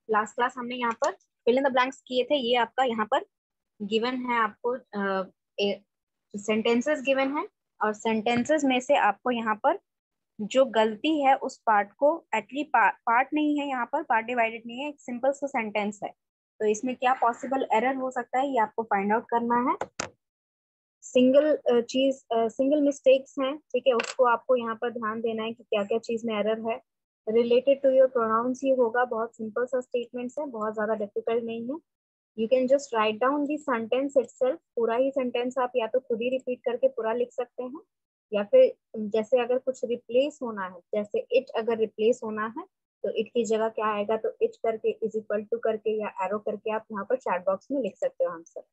Last class हमने यहाँ पर फिल इन द ब्लैंक्स किए थे। ये आपका यहाँ पर गिवन है, आपको सेंटेंसेस गिवन है, और सेंटेंसेस में से आपको यहाँ पर जो गलती है उस पार्ट को, एक्चुअली पार्ट नहीं है यहाँ पर, पार्ट डिवाइडेड नहीं है, एक सिंपल सा सेंटेंस है, तो इसमें क्या पॉसिबल एरर हो सकता है ये आपको फाइंड आउट करना है। सिंगल मिस्टेक्स हैं, ठीक है, उसको आपको यहाँ पर ध्यान देना है कि क्या क्या चीज में एरर है। रिलेटेड टू योर प्रोनाउंस ही होगा, बहुत सिंपल सा स्टेटमेंट्स है, बहुत ज्यादा डिफिकल्ट नहीं है। You can just write down the sentence itself, पूरा ही सेंटेंस आप या तो खुद ही रिपीट करके पूरा लिख सकते हैं, या फिर जैसे अगर कुछ रिप्लेस होना है, जैसे इट अगर रिप्लेस होना है तो इट की जगह क्या आएगा, तो इट करके इज इक्वल टू करके या एरो करके आप यहाँ पर चैट बॉक्स में लिख सकते हो answer.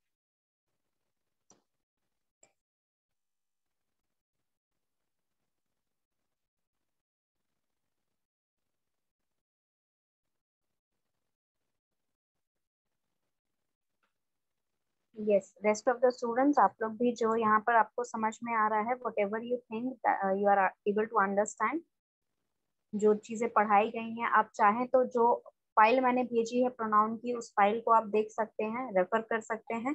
Yes, rest of the students, आप लोग भी जो यहाँ पर आपको समझ में आ रहा है, whatever you think you are able to understand, जो चीजें पढ़ाई गई हैं, आप चाहें तो जो फाइल मैंने भेजी है प्रोनाउन की, उस फाइल को आप देख सकते हैं, रेफर कर सकते हैं,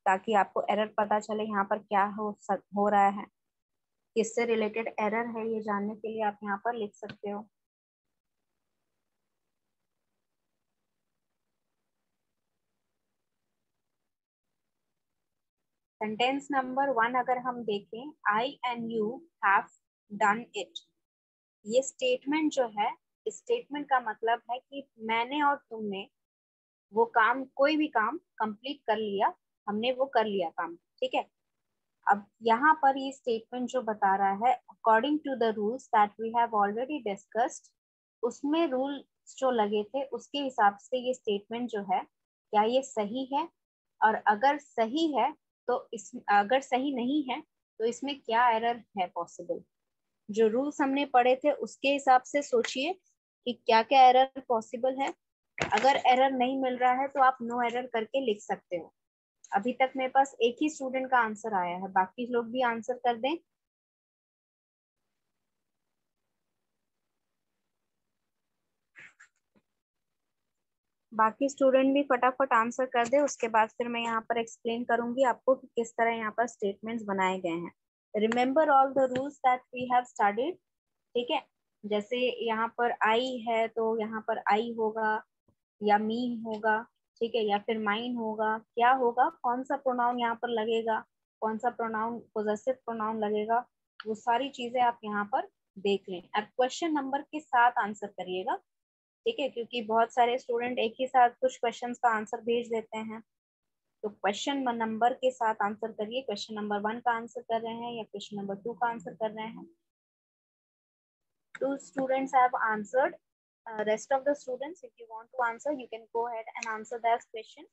ताकि आपको एरर पता चले यहाँ पर क्या हो रहा है, किससे रिलेटेड एरर है, ये जानने के लिए आप यहाँ पर लिख सकते हो। सेंटेंस नंबर 1 अगर हम देखें, I and you have done it, ये स्टेटमेंट जो है, इस स्टेटमेंट का मतलब है कि मैंने और तुमने वो काम, कोई भी काम कंप्लीट कर लिया, हमने वो कर लिया काम, ठीक है। अब यहाँ पर ये स्टेटमेंट जो बता रहा है, according to the rules that we have already discussed, उसमें रूल्स जो लगे थे उसके हिसाब से ये स्टेटमेंट जो है, क्या ये सही है, और अगर सही है तो इस, अगर सही नहीं है तो इसमें क्या एरर है पॉसिबल। जो रूल्स हमने पढ़े थे उसके हिसाब से सोचिए कि क्या क्या एरर पॉसिबल है। अगर एरर नहीं मिल रहा है तो आप नो एरर करके लिख सकते हो। अभी तक मेरे पास एक ही स्टूडेंट का आंसर आया है, बाकी लोग भी आंसर कर दें। बाकी स्टूडेंट भी फटाफट आंसर कर दे, उसके बाद फिर मैं यहाँ पर एक्सप्लेन करूंगी आपको कि किस तरह यहाँ पर स्टेटमेंट्स बनाए गए हैं। Remember all the rules that we have studied, ठीक है। जैसे यहाँ पर आई है तो यहाँ पर आई होगा, या मी होगा, ठीक है, या फिर माइन होगा, क्या होगा, कौन सा प्रोनाउन यहाँ पर लगेगा, कौन सा प्रोनाउन पोजेसिव प्रोनाउन लगेगा, वो सारी चीजें आप यहाँ पर देख लें। अब क्वेश्चन नंबर के साथ आंसर करिएगा, ठीक है, क्योंकि बहुत सारे स्टूडेंट एक ही साथ कुछ क्वेश्चंस का आंसर भेज देते हैं। तो क्वेश्चन नंबर के साथ आंसर करिए, क्वेश्चन नंबर 1 का आंसर कर रहे हैं या क्वेश्चन नंबर 2 का आंसर कर रहे हैं। 2 students have answered. Rest of the students, if you want to answer, you can go ahead and answer that question.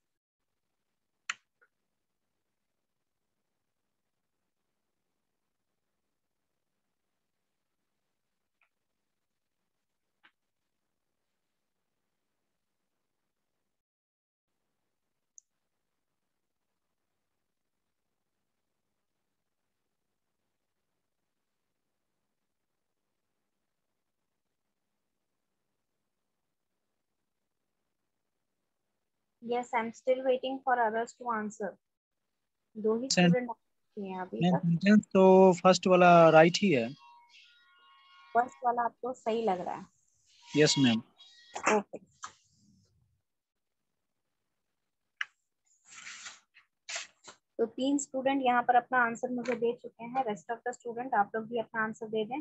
Yes, I'm still waiting for others to answer. 2 he student हैं अभी तक। Sentence तो first वाला right ही है। First वाला आपको सही लग रहा है? Yes ma'am. ओके, तो 3 स्टूडेंट यहाँ पर अपना आंसर मुझे दे चुके हैं। रेस्ट ऑफ द स्टूडेंट आप लोग भी अपना आंसर दे दें।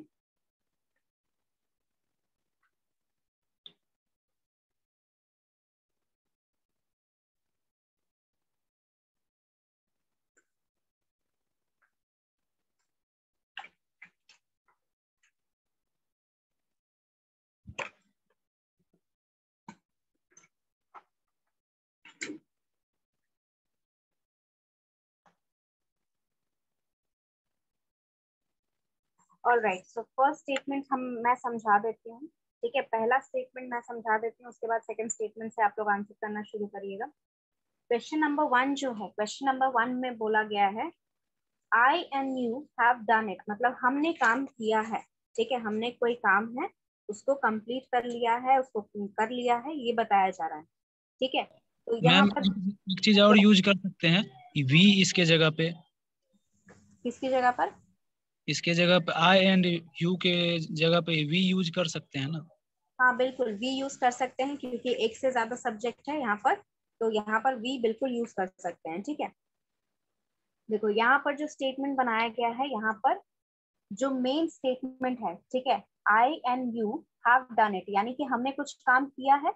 ऑलराइट, सो फर्स्ट स्टेटमेंट मैं समझा देती हूँ, ठीक है। पहला स्टेटमेंट मैं समझा देती हूँ, उसके बाद सेकंड स्टेटमेंट से आप लोग आंसर करना शुरू करिएगा। क्वेश्चन नंबर 1 जो है, क्वेश्चन नंबर 1 में बोला गया है I and you have done it, मतलब हमने काम किया है, ठीक है, हमने कोई काम है उसको कंप्लीट कर लिया है, उसको कर लिया है, ये बताया जा रहा है। ठीक है, तो यहाँ मैम पर एक चीज और यूज कर सकते हैं, वी इसके जगह पे, किसकी जगह पर? इसके जगह पे आई एंड यू के जगह पे वी यूज कर सकते हैं ना। हाँ बिल्कुल, वी यूज कर सकते हैं क्योंकि एक से ज्यादा सब्जेक्ट है यहाँ पर, तो यहाँ पर वी बिल्कुल यूज कर सकते हैं। ठीक है, देखो यहाँ पर जो स्टेटमेंट बनाया गया है, यहाँ पर जो मेन स्टेटमेंट है, ठीक है, I and you have done it, यानी कि हमने कुछ काम किया है,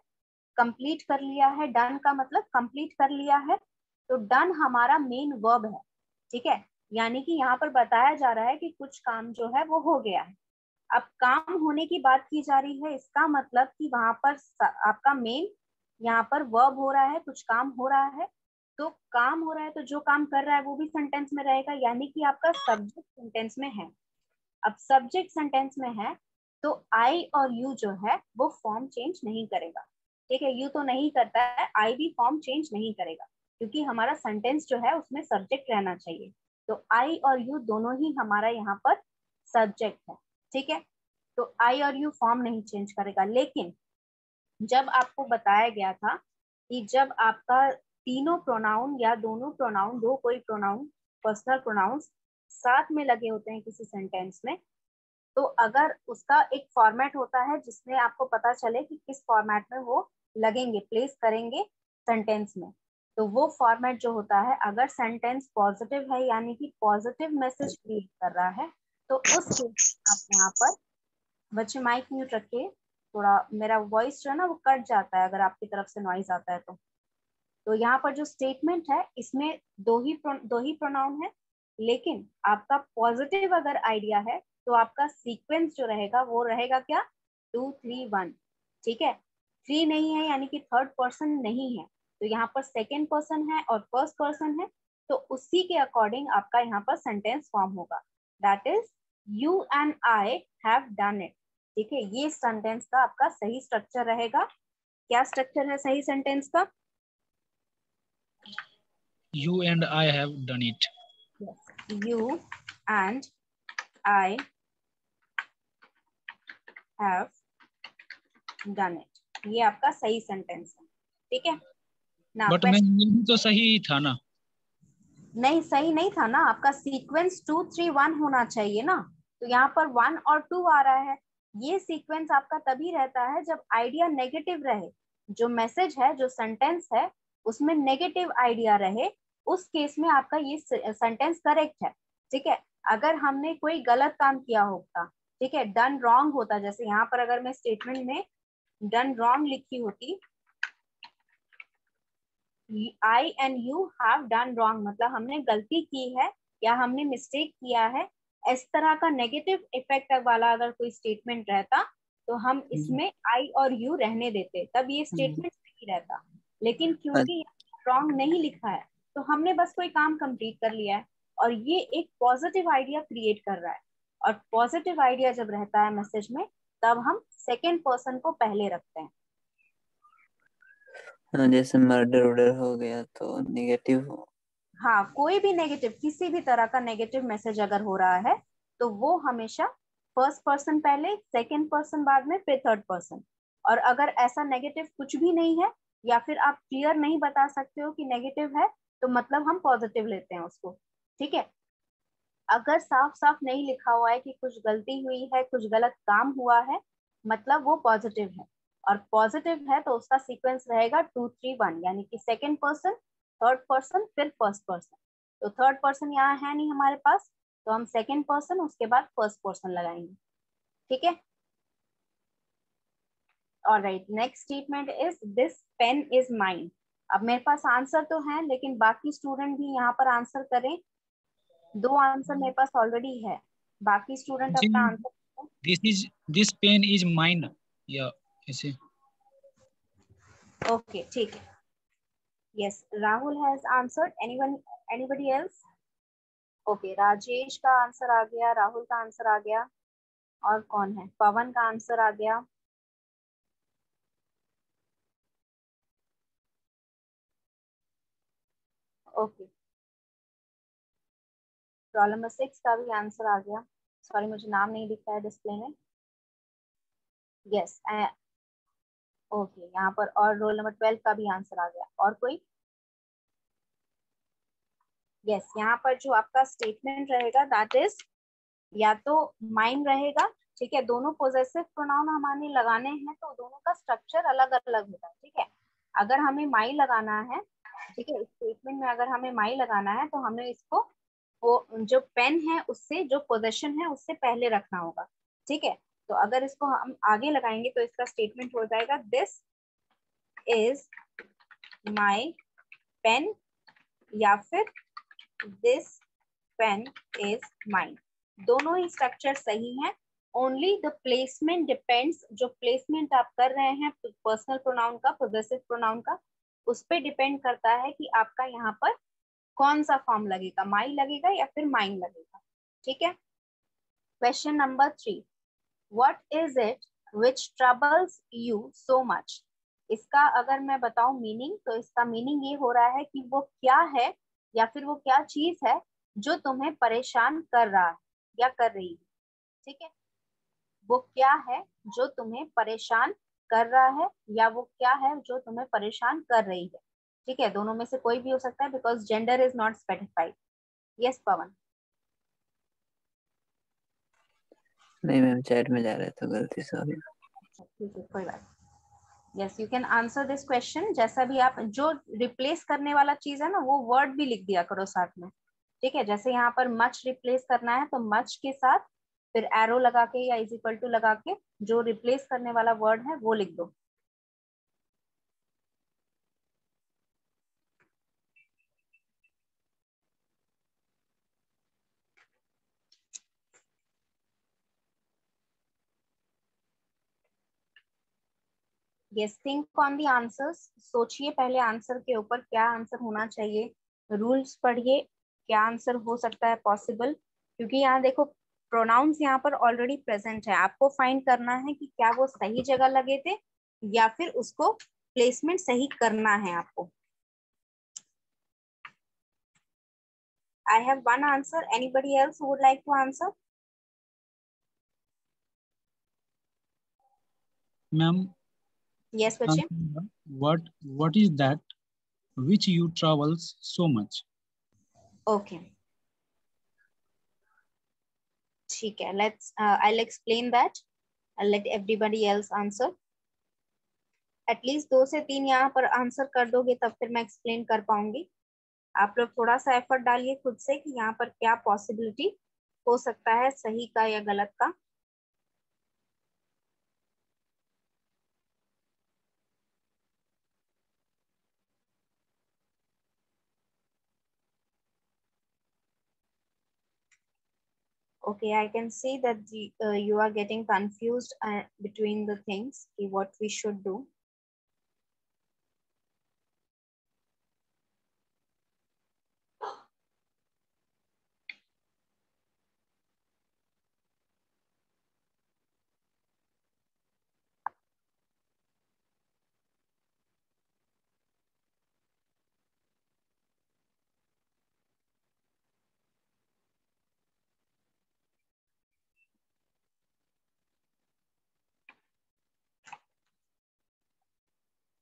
कंप्लीट कर लिया है। डन का मतलब कंप्लीट कर लिया है, तो डन हमारा मेन वर्ब है। ठीक है, यानी कि यहाँ पर बताया जा रहा है कि कुछ काम जो है वो हो गया है। अब काम होने की बात की जा रही है, इसका मतलब कि वहां पर आपका मेन यहाँ पर वर्ब हो रहा है, कुछ काम हो रहा है। तो काम हो रहा है तो जो काम कर रहा है वो भी सेंटेंस में रहेगा, यानी कि आपका सब्जेक्ट सेंटेंस में है। अब सब्जेक्ट सेंटेंस में है तो आई और यू जो है वो फॉर्म चेंज नहीं करेगा। ठीक है, यू तो नहीं करता है, आई भी फॉर्म चेंज नहीं करेगा, क्योंकि हमारा सेंटेंस जो है उसमें सब्जेक्ट रहना चाहिए। तो आई और यू दोनों ही हमारा यहाँ पर सब्जेक्ट है। ठीक है, तो आई और यू फॉर्म नहीं चेंज करेगा। लेकिन जब आपको बताया गया था कि जब आपका तीनों प्रोनाउन या दोनों प्रोनाउन, दो कोई प्रोनाउन, पर्सनल प्रोनाउंस साथ में लगे होते हैं किसी सेंटेंस में, तो अगर उसका एक फॉर्मेट होता है जिसमें आपको पता चले कि किस फॉर्मेट में वो लगेंगे, प्लेस करेंगे सेंटेंस में, तो वो फॉर्मेट जो होता है, अगर सेंटेंस पॉजिटिव है यानी कि पॉजिटिव मैसेज क्रिएट कर रहा है, तो उस केस में आप यहाँ पर, बच्चे माइक म्यूट रखिए, थोड़ा मेरा वॉइस जो है ना वो कट जाता है अगर आपकी तरफ से नॉइज आता है तो यहाँ पर जो स्टेटमेंट है इसमें दो ही प्रोनाउन है, लेकिन आपका पॉजिटिव अगर आइडिया है तो आपका सीक्वेंस जो रहेगा वो रहेगा क्या, 2 3 1। ठीक है, थ्री नहीं है यानी कि थर्ड पर्सन नहीं है, तो यहाँ पर सेकेंड पर्सन है और फर्स्ट पर्सन है, तो उसी के अकॉर्डिंग आपका यहाँ पर सेंटेंस फॉर्म होगा, that is you and I have done it. ठीक है, ये सेंटेंस का आपका सही स्ट्रक्चर रहेगा। क्या स्ट्रक्चर है सही सेंटेंस का? You and I have done it. Yes. You and I have done it, ये आपका सही सेंटेंस है। ठीक है ना, बट मैं ये भी तो सही था ना। नहीं सही नहीं था ना, आपका सीक्वेंस 2 3 1 होना चाहिए ना, तो यहाँ पर 1 और 2 आ रहा है। ये सीक्वेंस आपका तभी रहता है जब आइडिया नेगेटिव रहे, जो मैसेज है, जो सेंटेंस है, उसमें नेगेटिव आइडिया रहे, उस केस में आपका ये सेंटेंस करेक्ट है। ठीक है, अगर हमने कोई गलत काम किया होता, ठीक है, डन रॉन्ग होता, जैसे यहाँ पर अगर मैं स्टेटमेंट में डन रॉन्ग लिखी होती, I and you have done wrong, मतलब हमने गलती की है या हमने मिस्टेक किया है, इस तरह का नेगेटिव इफेक्ट वाला अगर कोई स्टेटमेंट रहता तो हम इसमें आई और यू रहने देते, तब ये स्टेटमेंट नहीं रहता। लेकिन क्योंकि रॉन्ग नहीं लिखा है तो हमने बस कोई काम कंप्लीट कर लिया है, और ये एक पॉजिटिव आइडिया क्रिएट कर रहा है। और पॉजिटिव आइडिया जब रहता है मैसेज में, तब हम सेकेंड पर्सन को पहले रखते हैं। हाँ, जैसे मर्डर वर्डर हो गया तो नेगेटिव। हाँ, कोई भी नेगेटिव, किसी भी तरह का नेगेटिव मैसेज अगर हो रहा है तो वो हमेशा फर्स्ट पर्सन पहले, सेकंड पर्सन बाद में, फिर थर्ड पर्सन। और अगर ऐसा नेगेटिव कुछ भी नहीं है या फिर आप क्लियर नहीं बता सकते हो कि नेगेटिव है, तो मतलब हम पॉजिटिव लेते हैं उसको। ठीक है, अगर साफ साफ नहीं लिखा हुआ है कि कुछ गलती हुई है, कुछ गलत काम हुआ है, मतलब वो पॉजिटिव है। और पॉजिटिव है तो उसका सीक्वेंस रहेगा 2 3 1, यानी कि सेकेंड पर्सन, थर्ड पर्सन, फिर फर्स्ट पर्सन। तो थर्ड पर्सन यहाँ है नहीं हमारे पास, तो हम सेकेंड पर्सन उसके बाद फर्स्ट पर्सन लगाएंगे। ठीक है, alright, next statement is this pen is mine. अब मेरे पास आंसर तो है, लेकिन बाकी स्टूडेंट भी यहाँ पर आंसर करें। दो आंसर मेरे पास ऑलरेडी है, बाकी स्टूडेंट जी, अपना answer. This pen is mine, या ऐसे। ओके ठीक है, yes, Rahul has answered, anyone, anybody else? Okay, Rajesh का आंसर आ गया, राहुल का आंसर आ गया, और कौन है, पवन का आंसर आ गया। ओके, रोल नंबर 6 का भी आंसर आ गया। सॉरी, मुझे नाम नहीं दिख रहा है डिस्प्ले में। यस ओके, यहाँ पर और रोल नंबर 12 का भी आंसर आ गया। और कोई? यस यहाँ पर जो आपका स्टेटमेंट रहेगा दैट इज या तो माइन रहेगा, ठीक है। दोनों पोजेसिव प्रोनाउन हमारे लगाने हैं तो दोनों का स्ट्रक्चर अलग अलग होता है, ठीक है। अगर हमें माई लगाना है, ठीक है, स्टेटमेंट में अगर हमें माई लगाना है तो हमें इसको वो जो पेन है उससे, जो पोजेशन है उससे पहले रखना होगा, ठीक है। तो अगर इसको हम आगे लगाएंगे तो इसका स्टेटमेंट हो जाएगा दिस इज माई पेन, या फिर दिस पेन इज माइन। दोनों ही स्ट्रक्चर सही हैं, ओनली द प्लेसमेंट डिपेंड्स। जो प्लेसमेंट आप कर रहे हैं पर्सनल प्रोनाउन का, पोजेसिव प्रोनाउन का, उस पे डिपेंड करता है कि आपका यहाँ पर कौन सा फॉर्म लगेगा, माई लगेगा या फिर माइन लगेगा, ठीक है। Question number 3, what is it which troubles you so much. इसका अगर मैं बताऊं मीनिंग, तो इसका मीनिंग ये हो रहा है कि वो क्या है या फिर वो क्या चीज है जो तुम्हें परेशान कर रहा है या कर रही है, ठीक है। वो क्या है जो तुम्हें परेशान कर रहा है या वो क्या है जो तुम्हें परेशान कर रही है, ठीक है। दोनों में से कोई भी हो सकता है because gender is not specified. Yes Pavan. नहीं मैम, चैट में जा रहे थे, गलती से हो गया। ठीक है कोई बात। Yes you can answer this question. जैसा भी आप जो रिप्लेस करने वाला चीज है ना वो वर्ड भी लिख दिया करो साथ में, ठीक है। जैसे यहाँ पर मच रिप्लेस करना है तो मच के साथ फिर एरो लगा के या इज इक्वल टू लगा के जो रिप्लेस करने वाला वर्ड है वो लिख दो। Yes think on the answers. सोचिए पहले आंसर के ऊपर, क्या आंसर होना चाहिए। रूल्स पढ़िए, क्या आंसर हो सकता है पॉसिबल, क्योंकि यहाँ देखो प्रोनाउंस यहाँ पर ऑलरेडी प्रेजेंट है। आपको फाइंड करना है कि क्या वो सही जगह लगे थे या फिर उसको प्लेसमेंट सही करना है आपको। I have one answer. Anybody else who would like to answer? Ma'am Yes, बच्चे। what is that which you travels so much? Okay. ठीक है, I'll explain that. I'll let everybody else answer. At least 2 से 3 यहाँ पर answer कर दोगे तब फिर मैं एक्सप्लेन कर पाऊंगी। आप लोग थोड़ा सा एफर्ट डालिए खुद से कि यहाँ पर क्या पॉसिबिलिटी हो सकता है सही का या गलत का। Okay, I can see that you are getting confused between the things, what we should do.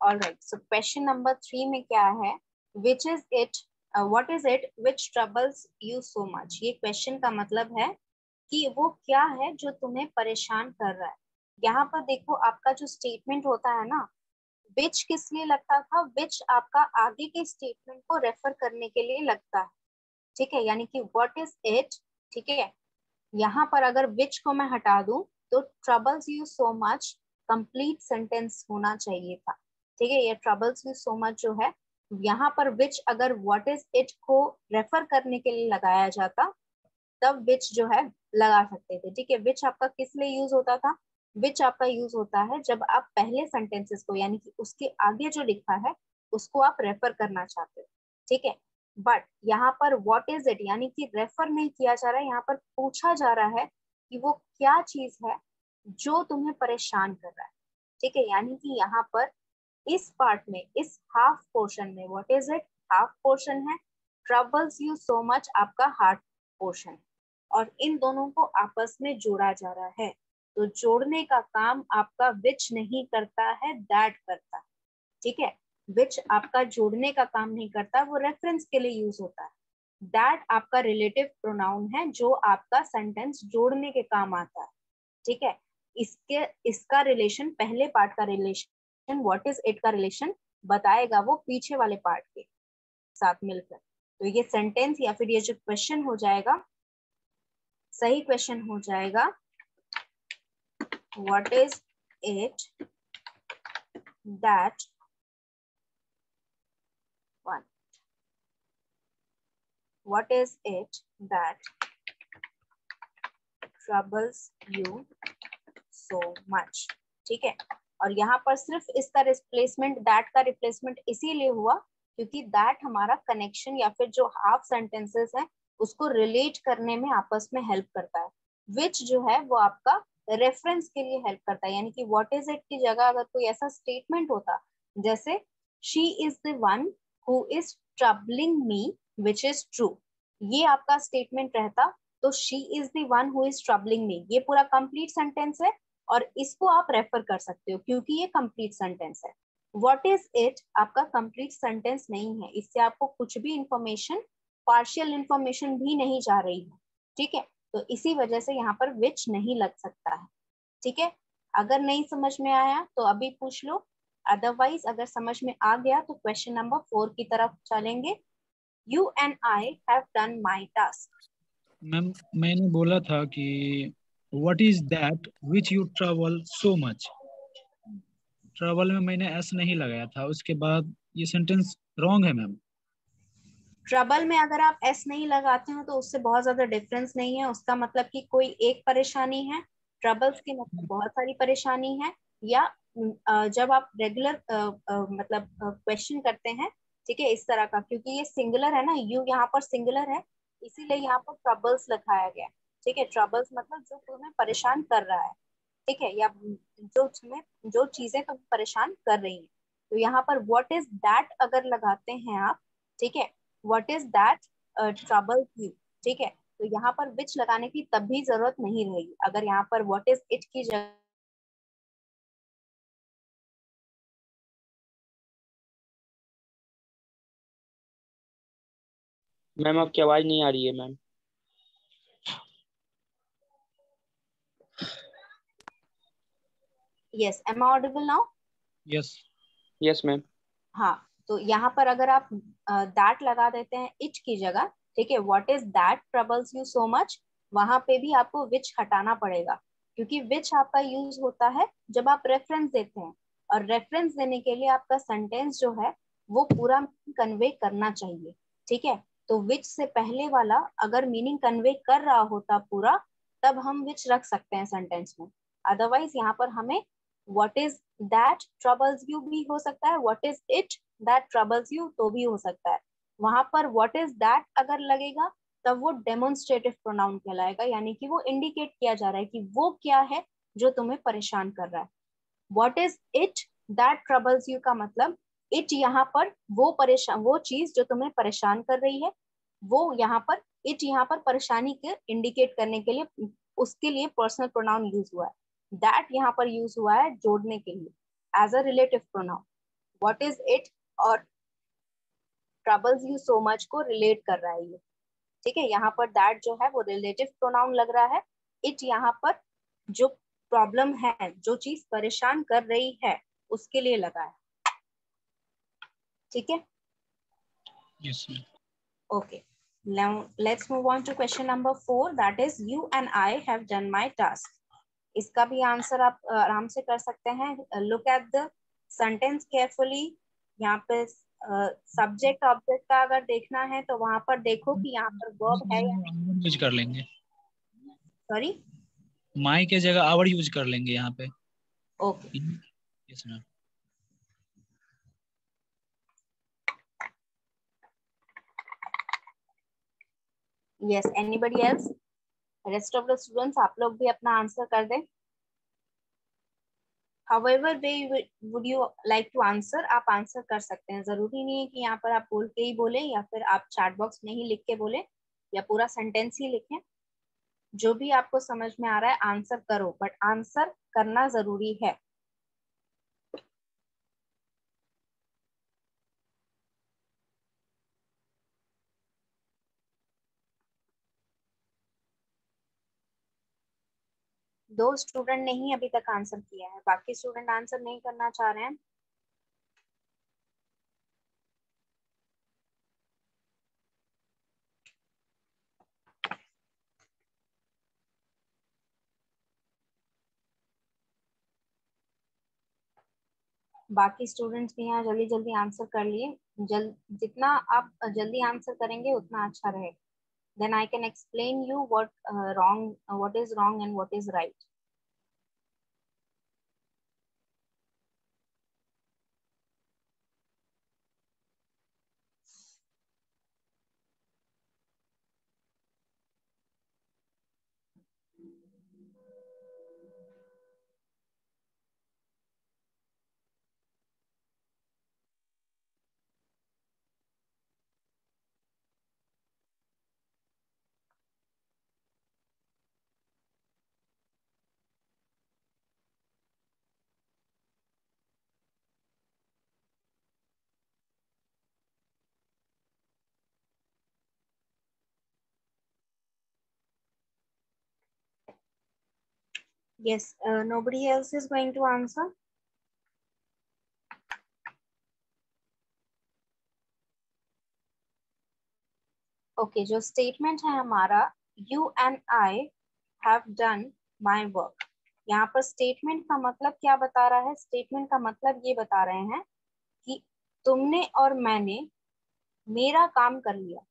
Alright, so question number 3 में क्या है? Which is it? What is it which troubles you so much? ये question का मतलब है कि वो क्या है जो तुम्हें परेशान कर रहा है। यहाँ पर देखो आपका जो स्टेटमेंट होता है ना, which किस लिए लगता था? which आपका आगे के स्टेटमेंट को रेफर करने के लिए लगता है, ठीक है। यानी कि what is it, ठीक है। यहाँ पर अगर which को मैं हटा दूं तो troubles you so much complete sentence होना चाहिए था, ठीक है। ये troubles you so much जो है यहाँ पर which अगर what is it को रेफर करने के लिए लगाया जाता तब which जो है लगा सकते थे, ठीक है। which आपका किस लिए यूज होता था? which आपका यूज होता है जब आप पहले सेंटेंसेस को यानी कि उसके आगे जो लिखा है उसको आप रेफर करना चाहते हो, ठीक है। बट यहाँ पर व्हाट इज इट यानी कि रेफर नहीं किया जा रहा है, यहाँ पर पूछा जा रहा है कि वो क्या चीज है जो तुम्हें परेशान कर रहा है, ठीक है। यानी कि यहाँ पर इस पार्ट में, इस हाफ पोर्शन में what is it half portion है, ट्रबल्स यू सो मच आपका हार्ट पोर्शन, और इन दोनों को आपस में जोड़ा जा रहा है। तो जोड़ने का काम आपका विच नहीं करता है, दैट करता है। ठीक है, विच आपका जोड़ने का काम नहीं करता, वो रेफरेंस के लिए यूज होता है। दैट आपका रिलेटिव प्रोनाउन है जो आपका सेंटेंस जोड़ने के काम आता है। ठीक है, इसका रिलेशन, पहले पार्ट का रिलेशन, व्हाट इज इट का रिलेशन बताएगा वो पीछे वाले पार्ट के साथ मिलकर। तो ये सेंटेंस या फिर ये जो क्वेश्चन हो जाएगा, सही क्वेश्चन हो जाएगा, what is it that one, what is it that troubles you so much। ठीक है, और यहाँ पर सिर्फ इसका रिप्लेसमेंट, दैट का रिप्लेसमेंट इसीलिए हुआ क्योंकि दैट हमारा कनेक्शन या फिर जो हाफ सेंटेंसेस है उसको रिलेट करने में आपस में हेल्प करता है। विच जो है वो आपका रेफरेंस के लिए हेल्प करता है, यानी कि व्हाट इज इट की जगह अगर कोई ऐसा स्टेटमेंट होता जैसे she is the one who is troubling me which is true, ये आपका स्टेटमेंट रहता तो she is the one who is troubling me, ये पूरा कंप्लीट सेंटेंस है और इसको आप रेफर कर सकते हो क्योंकि ये कंप्लीट सेंटेंस है। व्हाट इज इट आपका कंप्लीट सेंटेंस नहीं है, इससे आपको कुछ भी इंफॉर्मेशन, पार्शियल इंफॉर्मेशन भी नहीं जा रही है। ठीक है, तो इसी वजह से यहाँ पर विच नहीं लग सकता है। ठीक है, अगर नहीं समझ में आया तो अभी पूछ लो, अदरवाइज अगर समझ में आ गया तो क्वेश्चन नंबर 4 की तरफ चलेंगे। You and I have done my task. Ma'am मैंने बोला था कि what is that which you travel so much, travel में मैंने एस नहीं लगाया था, उसके बाद ये सेंटेंस रॉन्ग है मैम। ट्रबल में अगर आप एस नहीं लगाते हो तो उससे बहुत ज्यादा डिफरेंस नहीं है, उसका मतलब कि कोई एक परेशानी है, ट्रबल्स के मतलब बहुत सारी परेशानी है, या जब आप रेगुलर मतलब क्वेश्चन करते हैं, ठीक है, इस तरह का, क्योंकि ये सिंगुलर है ना, यू यहाँ पर सिंगुलर है इसीलिए यहाँ पर ट्रबल्स लिखाया गया। ठीक है, ट्रबल्स मतलब जो तुम्हें परेशान कर रहा है, ठीक है, या जो चीजें तुम्हें परेशान कर रही है। तो यहाँ पर व्हाट इज दैट अगर लगाते हैं आप, ठीक है, what is that trouble you, ठीक है, तो यहाँ पर विच लगाने की तब भी जरूरत नहीं रहेगी अगर यहाँ पर व्हाट इज इट की जगह मैम आपकी आवाज नहीं आ रही है ma'am. Yes, am I audible now? Yes yes ma'am. हाँ, तो यहाँ पर अगर आप दैट लगा देते हैं इट की जगह, ठीक है, what is that troubles you so much, वहां पे भी आपको विच हटाना पड़ेगा क्योंकि विच आपका यूज होता है जब आप रेफरेंस देते हैं, और रेफरेंस देने के लिए आपका सेंटेंस जो है वो पूरा कन्वे करना चाहिए। ठीक है, तो विच से पहले वाला अगर मीनिंग कन्वे कर रहा होता पूरा, तब हम विच रख सकते हैं सेंटेंस में। अदरवाइज यहाँ पर हमें what is that troubles you भी हो सकता है, what is it that troubles you तो भी हो सकता है। वहां पर व्हाट इज दैट अगर लगेगा तब वो डेमोन्स्ट्रेटिव प्रोनाउन कहलाएगा, यानी कि वो इंडिकेट किया जा रहा है कि वो क्या है जो तुम्हें परेशान कर रहा है। What is it that troubles you का मतलब इट यहाँ पर वो चीज जो तुम्हें परेशान कर रही है, वो यहाँ पर इट यहाँ पर परेशानी के इंडिकेट करने के लिए उसके लिए पर्सनल प्रोनाउन यूज हुआ है। दैट यहाँ पर यूज हुआ है जोड़ने के लिए as a relative pronoun. What is it और ट्रबल्स यू सो मच को रिलेट कर रहा है ये। ठीक है, यहाँ पर दैट जो है वो रिलेटिव प्रोनाउन लग रहा है, इट यहाँ पर जो प्रॉब्लम है, जो चीज परेशान कर रही है उसके लिए लगा है। ठीक है, yes ma'am. okay, now let's move on to question number 4, that is you and I have done my task। इसका भी आंसर आप आराम से कर सकते हैं। Look at the sentence carefully. यहाँ पे सब्जेक्ट ऑब्जेक्ट का अगर देखना है तो वहां पर देखो कि यहाँ पर वर्ब है या यूज कर लेंगे, सॉरी माई के जगह आवर यूज कर लेंगे यहाँ पे। Okay, yes ma'am. Yes, anybody else? Rest of the students आप लोग भी अपना आंसर कर दें। However way would you like to answer, आप आंसर कर सकते हैं, जरूरी नहीं है कि यहाँ पर आप बोल के ही बोले या फिर आप चैट बॉक्स में ही लिख के बोले या पूरा सेंटेंस ही लिखें। जो भी आपको समझ में आ रहा है आंसर करो, बट आंसर करना जरूरी है। दो स्टूडेंट ने ही अभी तक आंसर किया है, बाकी स्टूडेंट आंसर नहीं करना चाह रहे हैं। बाकी स्टूडेंट्स भी यहाँ जल्दी जल्दी आंसर कर लिए। जितना आप जल्दी आंसर करेंगे उतना अच्छा रहेगा। Then I can explain you what what is wrong and what is right. Yes, nobody else is going to answer. Okay, जो statement है हमारा, you and I have done my work. यहाँ पर statement का मतलब क्या बता रहा है? Statement का मतलब ये बता रहे हैं कि तुमने और मैंने मेरा काम कर लिया।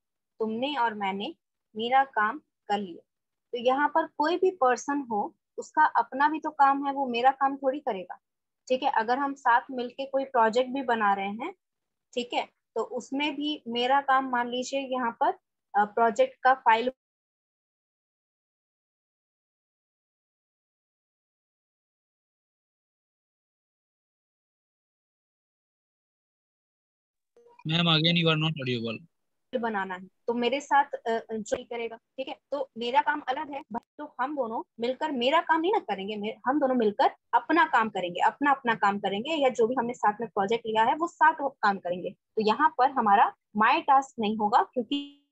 तुमने और मैंने मेरा काम कर लिया। तो यहाँ पर कोई भी पर्सन हो, उसका अपना भी तो काम है, वो मेरा काम थोड़ी करेगा। ठीक है, अगर हम साथ मिलके कोई प्रोजेक्ट भी बना रहे हैं, ठीक है, तो उसमें भी मेरा काम, मान लीजिए यहाँ पर प्रोजेक्ट का file ma'am again you are not audible. बनाना है, तो मेरे साथ जो करेगा। ठीक है, तो मेरा काम अलग है भाई, तो हम दोनों मिलकर मेरा काम नहीं ना करेंगे, हम दोनों मिलकर अपना काम करेंगे, अपना अपना काम करेंगे, या जो भी हमने साथ में प्रोजेक्ट लिया है वो साथ वो काम करेंगे। तो यहाँ पर हमारा माई टास्क नहीं होगा, क्योंकि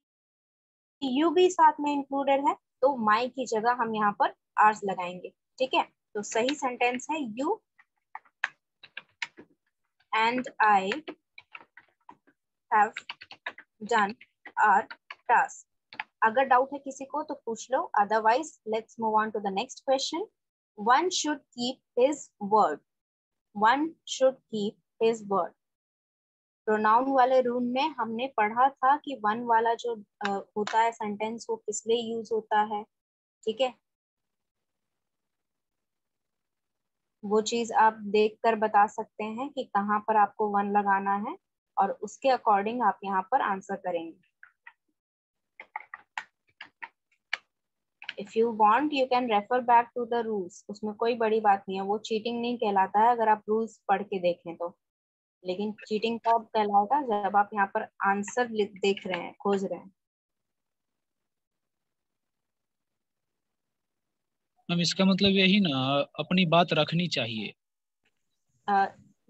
यू भी साथ में इंक्लूडेड है, तो माई की जगह हम यहाँ पर आर्स लगाएंगे। ठीक है, तो सही सेंटेंस है you and I have done our task. अगर डाउट है किसी को तो पूछ लो, otherwise let's move on to the next question. One should keep his word. One should keep his word. Pronoun वाले रूल में हमने पढ़ा था कि वन वाला जो होता है सेंटेंस, वो किस लिए यूज होता है। ठीक है, वो चीज आप देखकर बता सकते हैं कि कहाँ पर आपको वन लगाना है, और उसके अकॉर्डिंग आप यहाँ पर आंसर करेंगे। If you want you can refer back to the rules, उसमें कोई बड़ी बात नहीं है, वो चीटिंग नहीं कहलाता है अगर आप रूल्स पढ़ के देखें तो। लेकिन चीटिंग कब कहलाएगा? जब आप यहाँ पर आंसर देख रहे हैं, खोज रहे हैं। मैम इसका मतलब यही ना, अपनी बात रखनी चाहिए।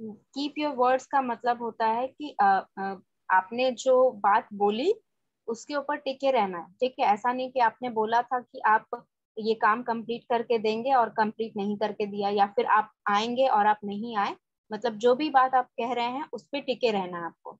कीप योर वर्ड्स का मतलब होता है कि आपने जो बात बोली उसके ऊपर टिके रहना है। ठीक है, ऐसा नहीं कि आपने बोला था कि आप ये काम कंप्लीट करके देंगे और कंप्लीट नहीं करके दिया, या फिर आप आएंगे और आप नहीं आए। मतलब जो भी बात आप कह रहे हैं उस पर टिके रहना है आपको।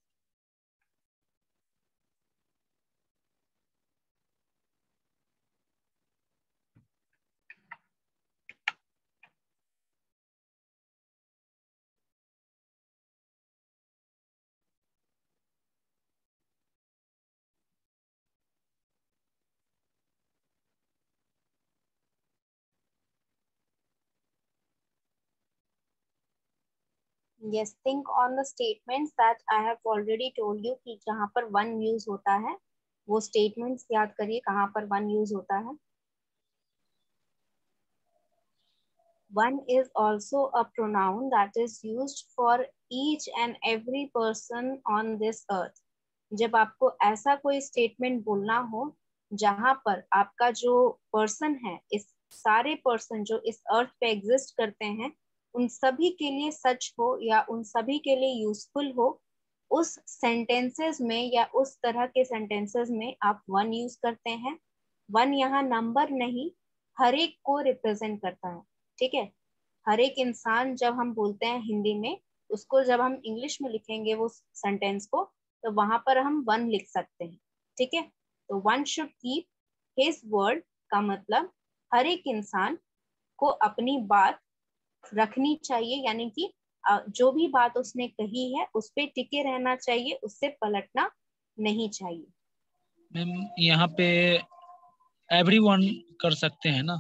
Yes, think on the statements that I have already told you कि जहाँ पर वन यूज होता है, वो स्टेटमेंट्स याद करिए कहाँ पर वन यूज होता है। One is also a pronoun that is used for each and every person on this earth. जब आपको ऐसा कोई स्टेटमेंट बोलना हो जहां पर आपका जो पर्सन है, इस सारे पर्सन जो इस अर्थ पे एग्जिस्ट करते हैं, उन सभी के लिए सच हो या उन सभी के लिए यूजफुल हो, उस सेंटेंसेस में या उस तरह के सेंटेंसेस में आप वन यूज करते हैं। वन यहाँ नंबर नहीं, हर एक को रिप्रेजेंट करता है। ठीक है, हर एक इंसान जब हम बोलते हैं हिंदी में, उसको जब हम इंग्लिश में लिखेंगे वो सेंटेंस को, तो वहां पर हम वन लिख सकते हैं। ठीक है, तो one should keep his word का मतलब हर एक इंसान को अपनी बात रखनी चाहिए, यानी कि जो भी बात उसने कही है उस पे टिके रहना चाहिए, उससे पलटना नहीं चाहिए। मैम यहाँ पे एवरीवन कर सकते हैं ना?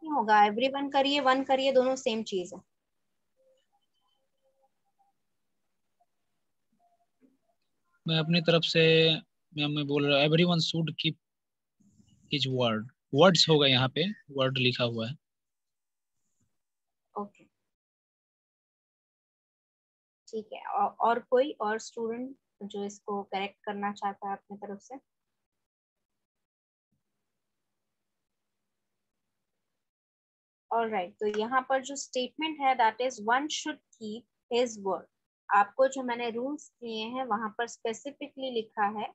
नहीं होगा, एवरीवन करिए वन करिए दोनों सेम चीज है। मैं अपनी तरफ से मैम मैं बोल रहा हूँ everyone should keep his word. Words होगा यहाँ पे, वर्ड लिखा हुआ है। ओके ठीक है, और कोई और स्टूडेंट जो इसको करेक्ट करना चाहता है अपनी तरफ से? ऑलराइट, तो यहाँ पर जो स्टेटमेंट है that is one should keep his word. आपको जो मैंने रूल्स दिए हैं वहां पर स्पेसिफिकली लिखा है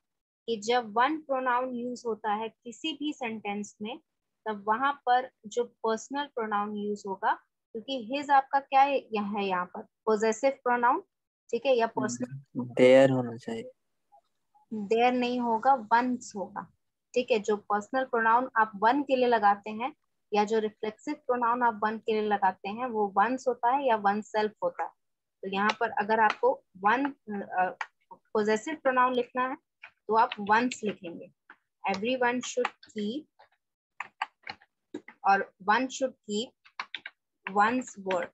कि जब वन प्रोनाउन यूज होता है किसी भी सेंटेंस में, तब वहां पर जो पर्सनल प्रोनाउन यूज होगा, क्योंकि हिज आपका क्या है यहाँ पर पोजेसिव प्रोनाउन। ठीक है, या पर्सनल देयर होना चाहिए। देयर नहीं होगा, वंस होगा। ठीक है, जो पर्सनल प्रोनाउन आप वन के लिए लगाते हैं या जो रिफ्लेक्सिव प्रोनाउन आप वन के लिए लगाते हैं वो वंस होता है या वन सेल्फ होता है। तो यहाँ पर अगर आपको वन पोजेसिव प्रोनाउन लिखना है तो आप वंस लिखेंगे। एवरीवन शुड कीप, और one should keep one's word.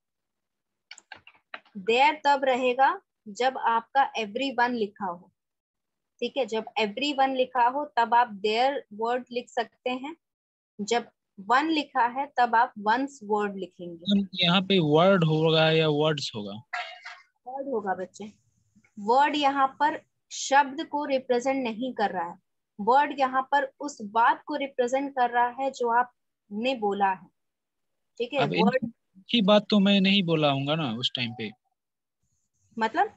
There तब रहेगा जब आपका एवरीवन लिखा हो। ठीक है, जब एवरीवन लिखा हो तब आप देयर वर्ड लिख सकते हैं। जब वन लिखा है तब आप वंस वर्ड लिखेंगे। मैम यहाँ पे वर्ड होगा या वर्ड्स होगा? वर्ड होगा बच्चे। वर्ड यहाँ पर शब्द को रिप्रेजेंट नहीं कर रहा है, वर्ड यहाँ पर उस बात को रिप्रेजेंट कर रहा है जो आपने बोला है। ठीक है, अब वर्ड की बात तो मैं नहीं बोला हूँगा ना उस टाइम पे। मतलब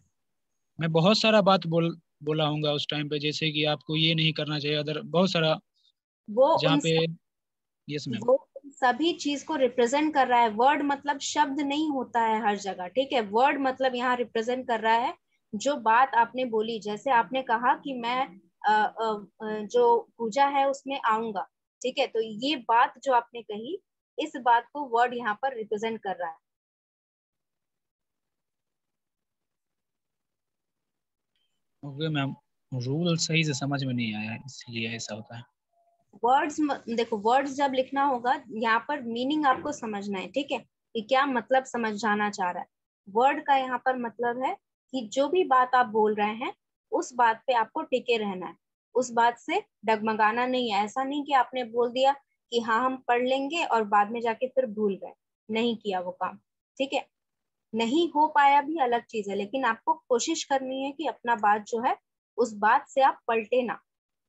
मैं बहुत सारा बात बोला हूँगा उस टाइम पे, जैसे कि आपको ये नहीं करना चाहिए, अदर बहुत सारा वो जहाँ उन पे। Yes ma'am. वो सभी चीज को रिप्रेजेंट कर रहा है। वर्ड मतलब शब्द नहीं होता है हर जगह। ठीक है, वर्ड मतलब यहाँ रिप्रेजेंट कर रहा है जो बात आपने बोली। जैसे आपने कहा कि मैं जो पूजा है उसमें आऊंगा। ठीक है, तो ये बात जो आपने कही, इस बात को वर्ड यहाँ पर रिप्रेजेंट कर रहा है। ओके मैम, रूल सही से समझ में नहीं आया इसलिए ऐसा होता है। वर्ड्स देखो, वर्ड्स जब लिखना होगा यहाँ पर मीनिंग आपको समझना है। ठीक है, कि क्या मतलब समझाना चाह रहा है। वर्ड का यहाँ पर मतलब है कि जो भी बात आप बोल रहे हैं उस बात पे आपको टिके रहना है, उस बात से डगमगाना नहीं है। ऐसा नहीं कि आपने बोल दिया कि हाँ हम पढ़ लेंगे और बाद में जाके फिर भूल गए, नहीं किया वो काम। ठीक है, नहीं हो पाया भी अलग चीज है, लेकिन आपको कोशिश करनी है कि अपना बात जो है उस बात से आप पलटे ना।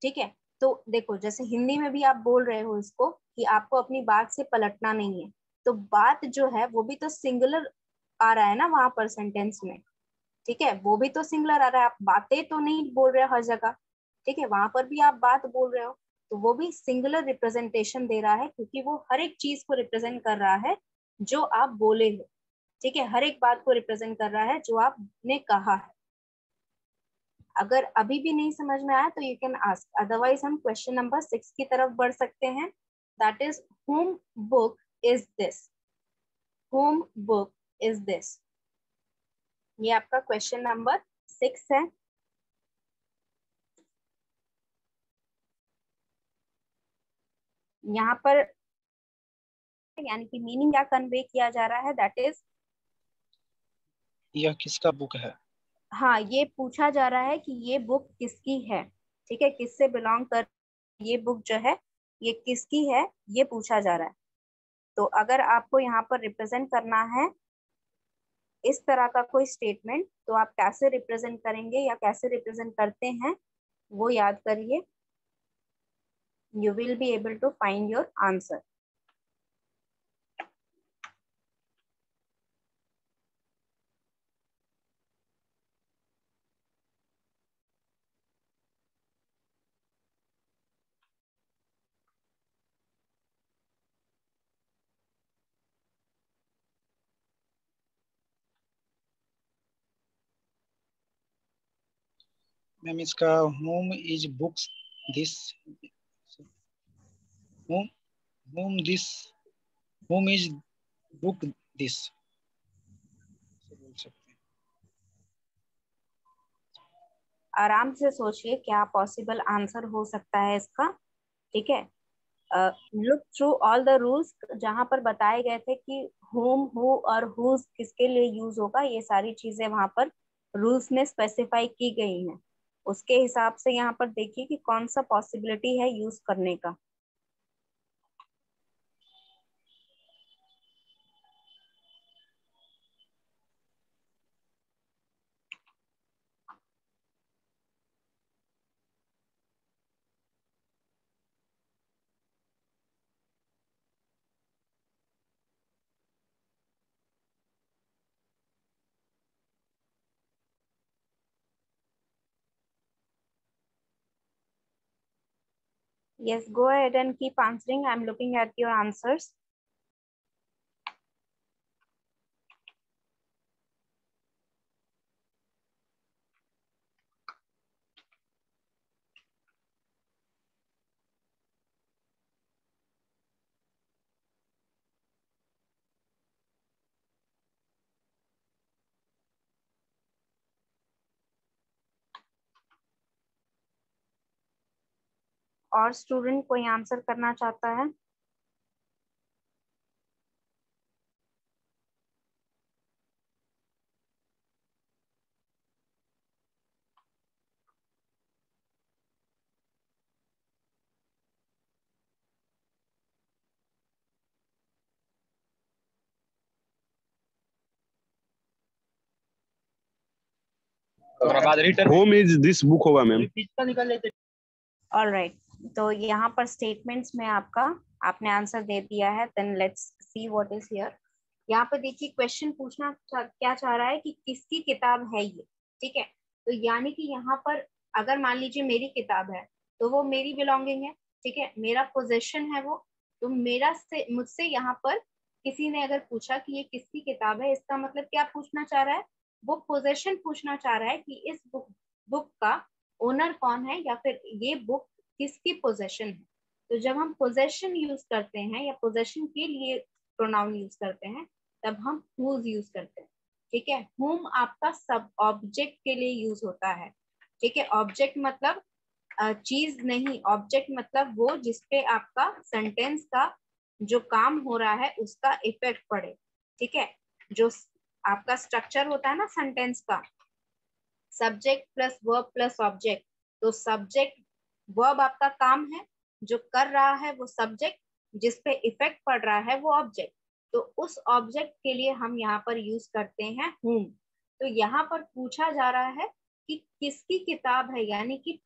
ठीक है, तो देखो जैसे हिंदी में भी आप बोल रहे हो इसको कि आपको अपनी बात से पलटना नहीं है, तो बात जो है वो भी तो सिंगुलर आ रहा है ना वहां पर सेंटेंस में। ठीक है, वो भी तो सिंगुलर आ रहा है, आप बातें तो नहीं बोल रहे हो हर जगह। ठीक है, वहां पर भी आप बात बोल रहे हो, तो वो भी सिंगुलर रिप्रेजेंटेशन दे रहा है, क्योंकि वो हर एक चीज को रिप्रेजेंट कर रहा है जो आप बोले हो। ठीक है, हर एक बात को रिप्रेजेंट कर रहा है जो आपने कहा है। अगर अभी भी नहीं समझ में आया तो यू कैन आस्क, अदरवाइज हम क्वेश्चन नंबर 6 की तरफ बढ़ सकते हैं। That is whom book is this? whom book is this? ये आपका क्वेश्चन नंबर 6 है। यहाँ पर यानी कि मीनिंग क्या कन्वे किया जा रहा है, दैट इज यह किसका बुक है? हाँ, ये पूछा जा रहा है कि ये बुक किसकी है। ठीक है, किससे बिलोंग कर, ये बुक जो है ये किसकी है, ये पूछा जा रहा है। तो अगर आपको यहाँ पर रिप्रेजेंट करना है इस तरह का कोई स्टेटमेंट, तो आप कैसे रिप्रेजेंट करेंगे या कैसे रिप्रेजेंट करते हैं वो याद करिए, you will be able to find your answer. Ma'am इसका home is books this, home home this, home is book this बोल सकते हैं। आराम से सोचिए क्या पॉसिबल आंसर हो सकता है इसका। ठीक है, look through all the rules, जहां पर बताए गए थे कि whom, who और whose किसके लिए यूज होगा, ये सारी चीजें वहां पर रूल्स में स्पेसिफाई की गई हैं। उसके हिसाब से यहाँ पर देखिए कि कौन सा पॉसिबिलिटी है यूज करने का। Yes, go ahead and keep answering. I'm looking at your answers. और स्टूडेंट कोई आंसर करना चाहता है? होम इज दिस बुक होगा मैम। ऑलराइट, तो यहाँ पर स्टेटमेंट्स में आपने आंसर दे दिया है। Then let's see what is here. यहाँ पर देखिए क्वेश्चन पूछना क्या चाह रहा है कि किसकी किताब है ये। ठीक है, तो यानी कि यहाँ पर अगर मान लीजिए मेरी किताब है तो वो मेरी बिलोंगिंग है। ठीक है, मेरा पोजेशन है वो। तो मेरा से मुझसे यहाँ पर किसी ने अगर पूछा कि ये किसकी किताब है, इसका मतलब क्या पूछना चाह रहा है? वो पोजेशन पूछना चाह रहा है कि इस बुक का ओनर कौन है, या फिर ये बुक किसकी पोजेशन है। तो जब हम पोजेशन यूज करते हैं या पोजेशन के लिए प्रोनाउन यूज करते हैं, तब हम whose यूज करते हैं। ठीक है, whom आपका सब ऑब्जेक्ट के लिए यूज होता है। ठीक है, ऑब्जेक्ट मतलब चीज नहीं, ऑब्जेक्ट मतलब वो जिसपे आपका सेंटेंस का जो काम हो रहा है उसका इफेक्ट पड़े। ठीक है, जो आपका स्ट्रक्चर होता है ना सेंटेंस का, subject plus verb plus object. तो सब्जेक्ट वर्ब आपका काम है, जो कर रहा है वो सब्जेक्ट, जिस पे इफेक्ट पड़ रहा है वो ऑब्जेक्ट। तो उस ऑब्जेक्ट के लिए हम यहाँ पर यूज करते हैं whom। तो यहाँ पर पूछा जा रहा है कि किसकी किताब है, यानी कि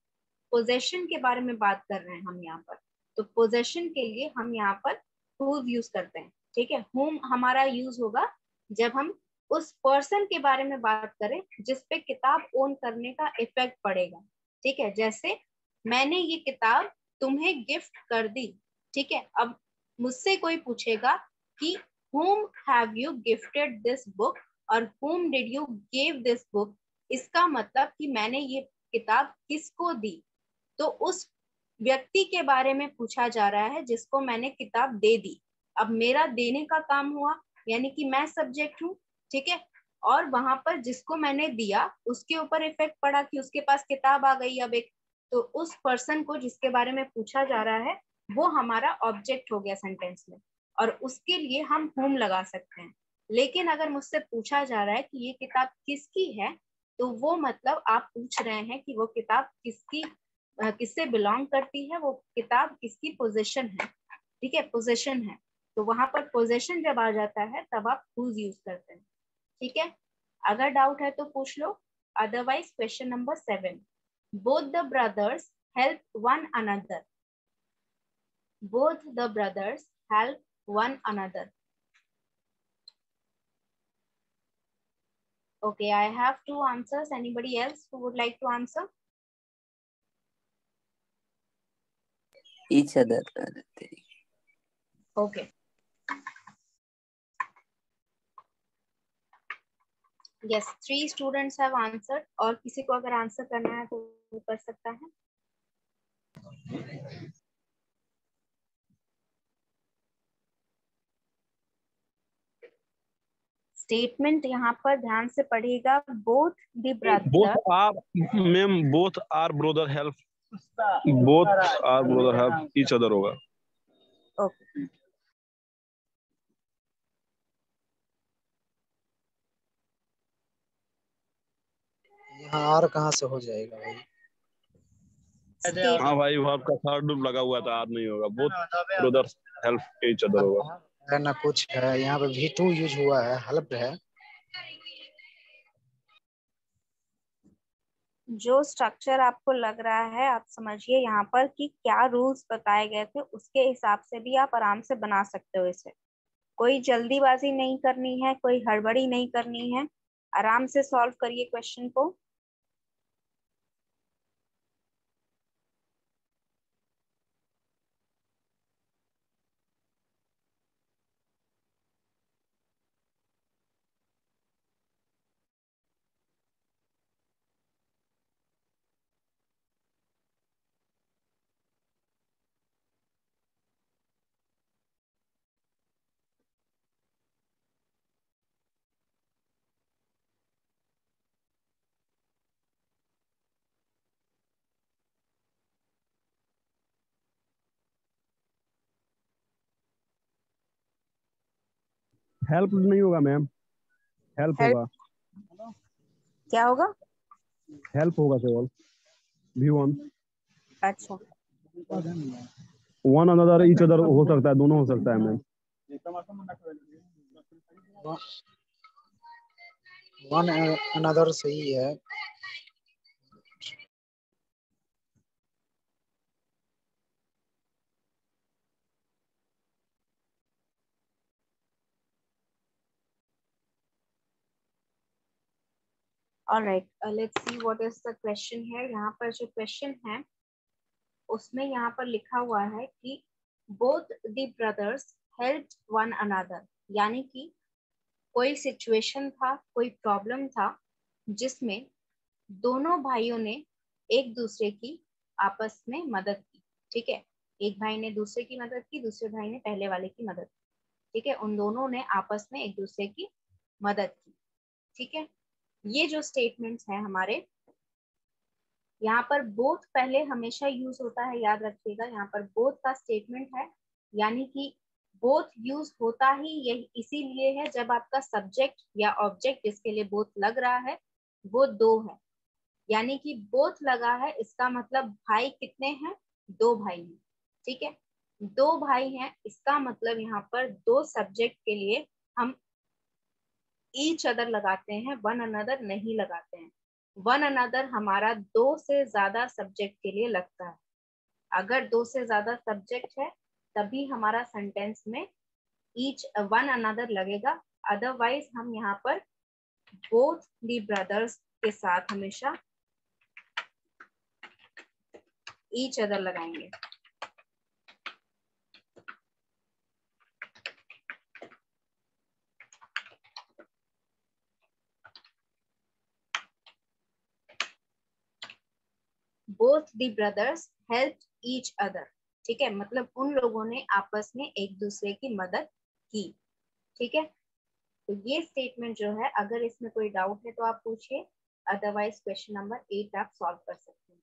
पोजेशन के बारे में बात कर रहे हैं हम यहाँ पर। तो पोजेशन के लिए हम यहाँ पर whose यूज करते हैं। ठीक है, whom हमारा यूज होगा जब हम उस पर्सन के बारे में बात करें जिसपे किताब ओन करने का इफेक्ट पड़ेगा। ठीक है, जैसे मैंने ये किताब तुम्हें गिफ्ट कर दी। ठीक है, अब मुझसे कोई पूछेगा कि whom have you gifted this book और whom did you give this book, इसका मतलब कि मैंने ये किताब किसको दी। तो उस व्यक्ति के बारे में पूछा जा रहा है जिसको मैंने किताब दे दी। अब मेरा देने का काम हुआ, यानी कि मैं सब्जेक्ट हूँ। ठीक है, और वहां पर जिसको मैंने दिया उसके ऊपर इफेक्ट पड़ा कि उसके पास किताब आ गई अब एक। तो उस पर्सन को जिसके बारे में पूछा जा रहा है वो हमारा ऑब्जेक्ट हो गया सेंटेंस में, और उसके लिए हम whom लगा सकते हैं। लेकिन अगर मुझसे पूछा जा रहा है कि ये किताब किसकी है, तो वो मतलब आप पूछ रहे हैं कि वो किताब किससे बिलोंग करती है, वो किताब किसकी पोजीशन है। ठीक है, पोजीशन है, तो वहां पर पोजीशन जब आ जाता है तब आप whose यूज करते हैं। ठीक है, अगर डाउट है तो पूछ लो, otherwise question number 7। both the brothers help one another. Both the brothers help one another. Okay, I have two answers. Anybody else who would like to answer? Each other. Okay. Yes, 3 students have answered. और किसी को अगर answer करना है तो वो कर सकता है. स्टेटमेंट यहाँ पर ध्यान से पढ़िएगा. Both the brother. both are ma'am, both are brother help each other होगा. ओके. यहाँ आर कहाँ से हो जाएगा भाई? हाँ भाई, वर्ब का थर्ड लगा हुआ था, आर नहीं होगा. both brothers help each other होगा. है ना, कुछ है यहाँ पे V2 यूज हुआ है, हेल्प है. जो स्ट्रक्चर आपको लग रहा है आप समझिए यहाँ पर कि क्या रूल्स बताए गए थे, उसके हिसाब से भी आप आराम से बना सकते हो इसे. कोई जल्दीबाजी नहीं करनी है, कोई हड़बड़ी नहीं करनी है. आराम से सॉल्व करिए क्वेश्चन को. हेल्प नहीं होगा मैम, हेल्प Help. होगा. क्या होगा? हेल्प होगा केवल. V1 अच्छा. वन अनदर ईच अदर हो सकता है, दोनों हो सकता है मैम. वन अनदर सही है. Alright, let's see what is the question here. यहाँ पर जो क्वेश्चन है उसमें यहाँ पर लिखा हुआ है कि both the brothers helped one another. यानी कि कोई सिचुएशन था, कोई प्रॉब्लम था जिसमें दोनों भाइयों ने एक दूसरे की आपस में मदद की. ठीक है, एक भाई ने दूसरे की मदद की, दूसरे भाई ने पहले वाले की मदद की. ठीक है, उन दोनों ने आपस में एक दूसरे की मदद की. ठीक है, ये जो स्टेटमेंट्स हैं हमारे, यहाँ पर बोथ पहले हमेशा यूज होता है, याद रखिएगा. यहाँ पर बोथ का स्टेटमेंट है, यानी कि बोथ यूज होता ही यही इसीलिए है जब आपका सब्जेक्ट या ऑब्जेक्ट जिसके लिए बोथ लग रहा है वो दो है. यानी कि बोथ लगा है, इसका मतलब भाई कितने हैं? 2 भाई हैं. ठीक है, 2 भाई हैं, इसका मतलब यहाँ पर 2 सब्जेक्ट के लिए हम ईच अदर लगाते हैं, वन अनदर नहीं लगाते हैं. वन अनदर हमारा 2 से ज्यादा सब्जेक्ट के लिए लगता है. अगर 2 से ज्यादा सब्जेक्ट है तभी हमारा सेंटेंस में ईच वन अनदर लगेगा. अदरवाइज हम यहाँ पर बोथ द ब्रदर्स के साथ हमेशा ईच अदर लगाएंगे. Both the brothers help each other. ठीक है, मतलब उन लोगों ने आपस में एक दूसरे की मदद की. ठीक है, तो ये स्टेटमेंट जो है, अगर इसमें कोई डाउट है तो आप पूछिए, अदरवाइज क्वेश्चन नंबर 8 आप सॉल्व कर सकते हैं.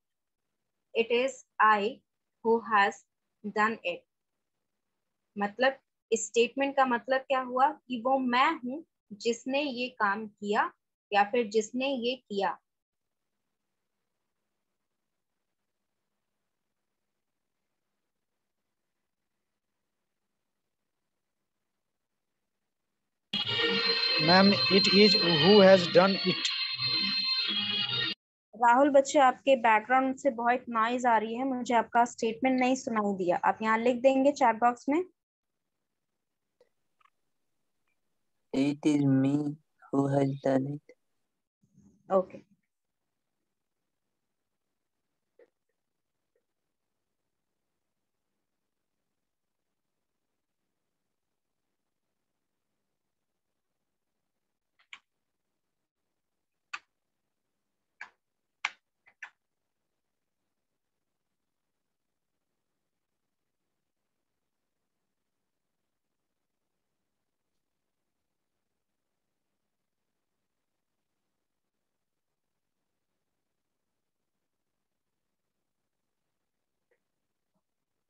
It is I who has done it. मतलब इस स्टेटमेंट का मतलब क्या हुआ कि वो मैं हूं जिसने ये काम किया या फिर जिसने ये किया. Ma'am, it is who has done it. Rahul बच्चे, आपके बैकग्राउंड से बहुत नॉइज आ रही है, मुझे आपका स्टेटमेंट नहीं सुनाई दिया। आप यहाँ लिख देंगे चैट बॉक्स में। It is me who has done it. Okay.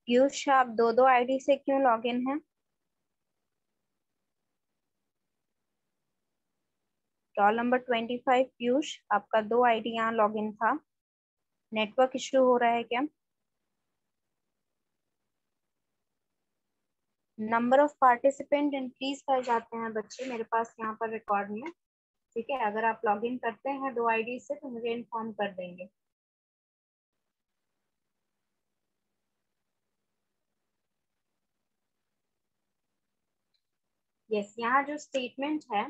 Piyush, आप दो दो आईडी से क्यों लॉग इन हैं? रोल नंबर 25 पीयूष, आपका 2 आईडी यहाँ लॉग इन था। नेटवर्क इश्यू हो रहा है क्या? नंबर ऑफ पार्टिसिपेंट इंक्रीज कर जाते हैं बच्चे मेरे पास यहाँ पर रिकॉर्ड में। ठीक है, अगर आप लॉग इन करते हैं 2 आईडी से तो मुझे इन्फॉर्म कर देंगे। यस, यहाँ जो स्टेटमेंट है,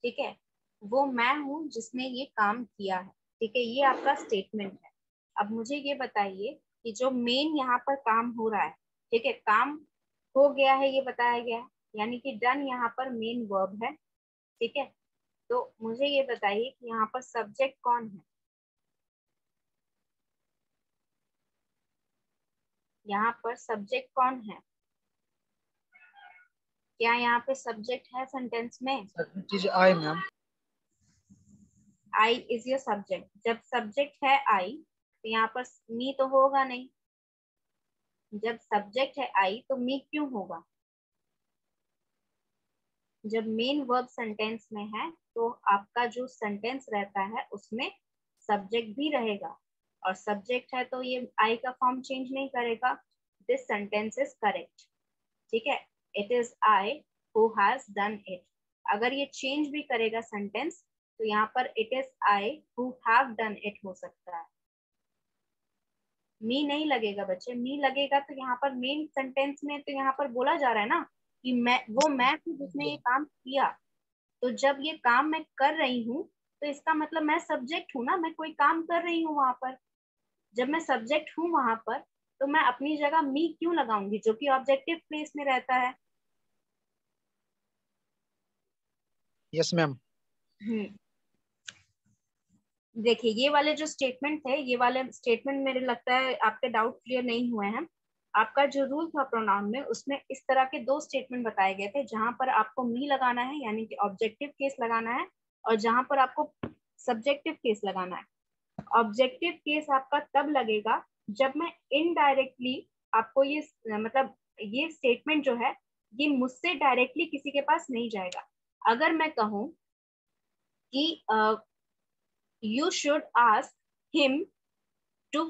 ठीक है, वो मैं हूँ जिसने ये काम किया है। ठीक है, ये आपका स्टेटमेंट है। अब मुझे ये बताइए कि जो मेन यहाँ पर काम हो रहा है, ठीक है, काम हो गया है ये बताया गया है, यानी कि डन यहाँ पर मेन वर्ब है। ठीक है, तो मुझे ये बताइए कि यहाँ पर सब्जेक्ट कौन है? यहाँ पर सब्जेक्ट कौन है? क्या यहाँ पे सब्जेक्ट है सेंटेंस में? I ma'am. I is your subject. जब सब्जेक्ट है आई तो यहाँ पर मी तो होगा नहीं। जब सब्जेक्ट है आई तो मी क्यों होगा? जब मेन वर्ब सेंटेंस में है तो आपका जो सेंटेंस रहता है उसमें सब्जेक्ट भी रहेगा, और सब्जेक्ट है तो ये आई का फॉर्म चेंज नहीं करेगा। This sentence is correct. ठीक है, it is I who has done it. अगर ये चेंज भी करेगा सेंटेंस तो यहाँ पर it is I who have done it हो सकता है। मी नहीं लगेगा बच्चे। मी लगेगा तो यहाँ पर मेन सेंटेंस में तो यहाँ पर बोला जा रहा है ना कि मैं हूँ जिसने ये काम किया। तो जब ये काम मैं कर रही हूँ तो इसका मतलब मैं सब्जेक्ट हूँ ना, मैं कोई काम कर रही हूँ वहां पर। जब मैं सब्जेक्ट हूँ वहां पर तो मैं अपनी जगह मी क्यों लगाऊंगी जो कि ऑब्जेक्टिव प्लेस में रहता है। Yes ma'am. देखिए, ये वाले जो स्टेटमेंट थे, ये वाले स्टेटमेंट मेरे लगता है आपके डाउट क्लियर नहीं हुए हैं। आपका जो रूल था प्रोनाउन में, उसमें इस तरह के 2 स्टेटमेंट बताए गए थे जहां पर आपको मी लगाना है यानी कि ऑब्जेक्टिव केस लगाना है, और जहां पर आपको सब्जेक्टिव केस लगाना है। ऑब्जेक्टिव केस आपका तब लगेगा जब मैं इनडायरेक्टली आपको ये मतलब ये स्टेटमेंट जो है ये मुझसे डायरेक्टली किसी के पास नहीं जाएगा। अगर मैं कहूँ कि you should ask him to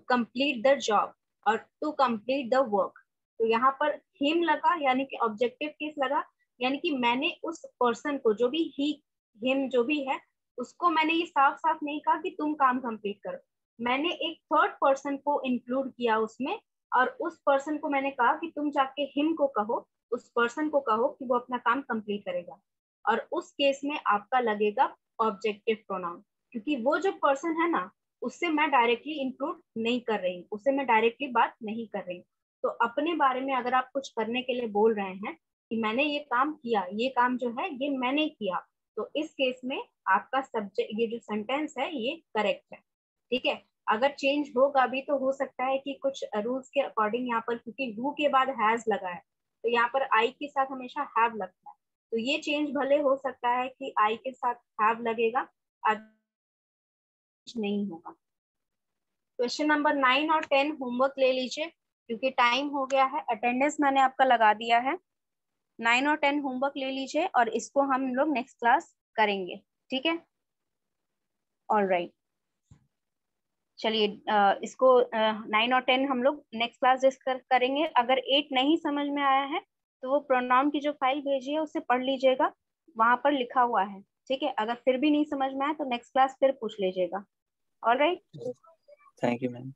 complete the job और to complete the work, तो यहाँ पर him लगा यानी कि ऑब्जेक्टिव केस लगा, यानी कि मैंने उस पर्सन को, जो भी ही him जो भी है, उसको मैंने ये साफ साफ नहीं कहा कि तुम काम कंप्लीट करो। मैंने एक थर्ड पर्सन को इंक्लूड किया उसमें, और उस पर्सन को मैंने कहा कि तुम जाके him को कहो, उस पर्सन को कहो कि वो अपना काम कंप्लीट करेगा। और उस केस में आपका लगेगा ऑब्जेक्टिव प्रोनाउन, क्योंकि वो जो पर्सन है ना उससे मैं डायरेक्टली इंक्लूड नहीं कर रही हूँ, उससे मैं डायरेक्टली बात नहीं कर रही हूँ। तो अपने बारे में अगर आप कुछ करने के लिए बोल रहे हैं कि मैंने ये काम किया, ये काम जो है ये मैंने किया, तो इस केस में आपका सब्जेक्ट, ये जो सेंटेंस है ये करेक्ट है। ठीक है, अगर चेंज होगा भी तो हो सकता है कि कुछ रूल्स के अकॉर्डिंग यहाँ पर, क्योंकि हु के बाद हैज लगा है तो यहाँ पर आई के साथ हमेशा हैव लगता है, तो ये चेंज भले हो सकता है कि आई के साथ हैव लगेगा, नहीं होगा। क्वेश्चन नंबर 9 और 10 होमवर्क ले लीजिए क्योंकि टाइम हो गया है। अटेंडेंस मैंने आपका लगा दिया है। 9 और 10 होमवर्क ले लीजिए और इसको हम लोग नेक्स्ट क्लास करेंगे। ठीक है, ऑल राइट। चलिए इसको 9 और 10 हम लोग नेक्स्ट क्लास डिस्कस करेंगे। अगर 8 नहीं समझ में आया है तो वो प्रोनाउन की जो फाइल भेजी है उसे पढ़ लीजिएगा, वहां पर लिखा हुआ है। ठीक है, अगर फिर भी नहीं समझ में आया तो नेक्स्ट क्लास फिर पूछ लीजिएगा। ऑलराइट। Thank you ma'am.